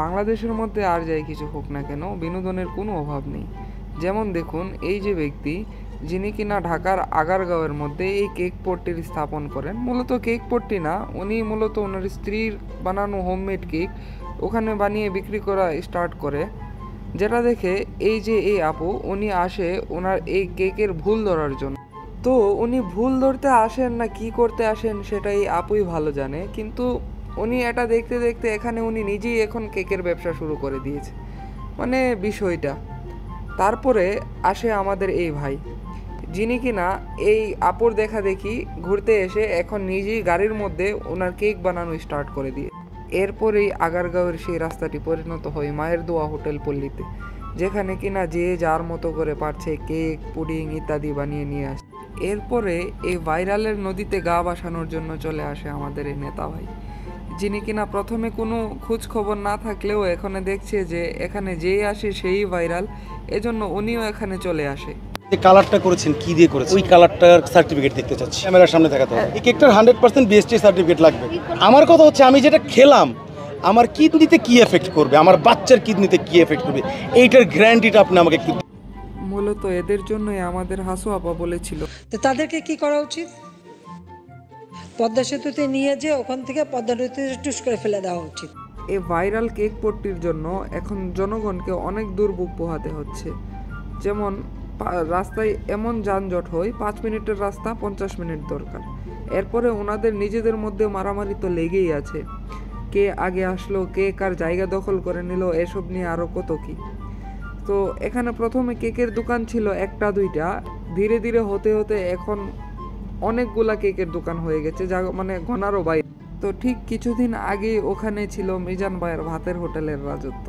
বাংলাদেশের মধ্যে আর যাই কিছু হোক না কেন, বিনোদনের কোনো অভাব নেই। যেমন দেখুন, এই যে ব্যক্তি যিনি কিনা ঢাকার আগারগাঁওয়ের মধ্যে এই কেক পট্টির স্থাপন করেন, মূলত কেক পট্টি না, উনি মূলত ওনার স্ত্রীর বানানো হোমমেড কেক ওখানে বানিয়ে বিক্রি করা স্টার্ট করে। যেটা দেখে এই যে এই আপু উনি আসে ওনার এই কেকের ভুল ধরার জন্য। তো উনি ভুল ধরতে আসেন না কি করতে আসেন সেটা এই আপুই ভালো জানে, কিন্তু উনি এটা দেখতে দেখতে এখানে উনি নিজেই এখন কেকের ব্যবসা শুরু করে দিয়েছে, মানে বিষয়টা। তারপরে আসে আমাদের এই ভাই, যিনি কিনা এই আপুর দেখা দেখি ঘুরতে এসে এখন নিজেই গাড়ির মধ্যে ওনার কেক বানানো স্টার্ট করে দিয়ে। এরপরেই আগারগাঁওয়ের সেই রাস্তাটি পরিণত হয় মায়ের দোয়া হোটেল পল্লীতে, যেখানে কিনা যে যার মতো করে পারছে কেক পুডিং ইত্যাদি বানিয়ে নিয়ে আসে। এরপরে এই ভাইরালের নদীতে গা ভাসানোর জন্য চলে আসে আমাদের এই নেতা ভাই, যিনি কিনা প্রথমে কোনো খোঁজ খবর না থাকলেও এখানে দেখছে যে এখানে যেই আসে সেই ভাইরাল, এজন্য উনিও এখানে চলে আসে। যে কালারটা করেছেন কি দিয়ে করেছেন ওই কালারটার সার্টিফিকেট দেখতে চাচ্ছি, ক্যামেরার সামনে দেখাতে হবে। এই কেকটার 100% বিএসটি সার্টিফিকেট লাগবে। আমার কথা হচ্ছে আমি যেটা খেলাম আমার কিডনিতে কি এফেক্ট করবে, আমার বাচ্চার কিডনিতে কি এফেক্ট করবে, এইটার গ্যারান্টিটা আপনি আমাকে একটু। মূলত এদের জন্যই আমাদের হাসু আপা বলেছিল তো তাদেরকে কি করা উচিত? পদ্মা সেতুতে নিয়ে যে ওখান থেকে পদ্মা নদীতে টুস করে ফেলে দেওয়া উচিত। এই ভাইরাল কেক পট্টির জন্য এখন জনগণকে অনেক দুর্ভোগ পোহাতে হচ্ছে। যেমন রাস্তায় এমন যানজট হয়, 5 মিনিটের রাস্তা 50 মিনিট দরকার। এরপরে ওনাদের নিজেদের মধ্যে মারামারি তো লেগেই আছে, কে আগে আসলো, কে কার জায়গা দখল করে নিল, এসব নিয়ে আরও কত কি। তো এখানে প্রথমে কেকের দোকান ছিল একটা দুইটা, ধীরে ধীরে হতে হতে এখন অনেকগুলা কেকের দোকান হয়ে গেছে, যা মানে ঘনারও বাইরে। তো ঠিক কিছুদিন আগে ওখানে ছিল মিজান ভাইয়ের ভাতের হোটেলের রাজত্ব,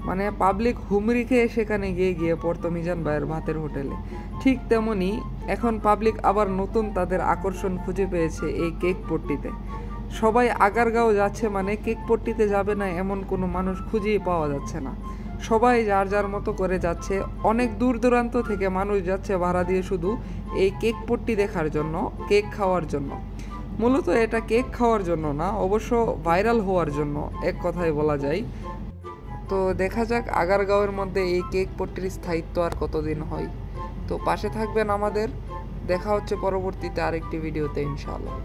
মানে পাবলিক হুমড়ি খেয়ে সেখানে গিয়ে গিয়ে পড়তো মিজান ভাইয়ের ভাতের হোটেলে। ঠিক তেমনি এখন পাবলিক আবার নতুন তাদের আকর্ষণ খুঁজে পেয়েছে এই কেক পট্টিতে। সবাই আগারগাঁও যাচ্ছে, মানে কেক পট্টিতে যাবে না এমন কোনো মানুষ খুঁজেই পাওয়া যাচ্ছে না। সবাই যার যার মতো করে যাচ্ছে, অনেক দূর দূরান্ত থেকে মানুষ যাচ্ছে ভাড়া দিয়ে শুধু এই কেক পট্টি দেখার জন্য, কেক খাওয়ার জন্য। মূলত এটা কেক খাওয়ার জন্য না, অবশ্য ভাইরাল হওয়ার জন্য এক কথায় বলা যায়। তো দেখা যাক আগারগাঁওয়ের মধ্যে এই কেক পট্টির স্থায়িত্ব আর কতদিন হয়। তো পাশে থাকবেন আমাদের, দেখা হচ্ছে পরবর্তীতে আরেকটি ভিডিওতে ইনশাআল্লাহ।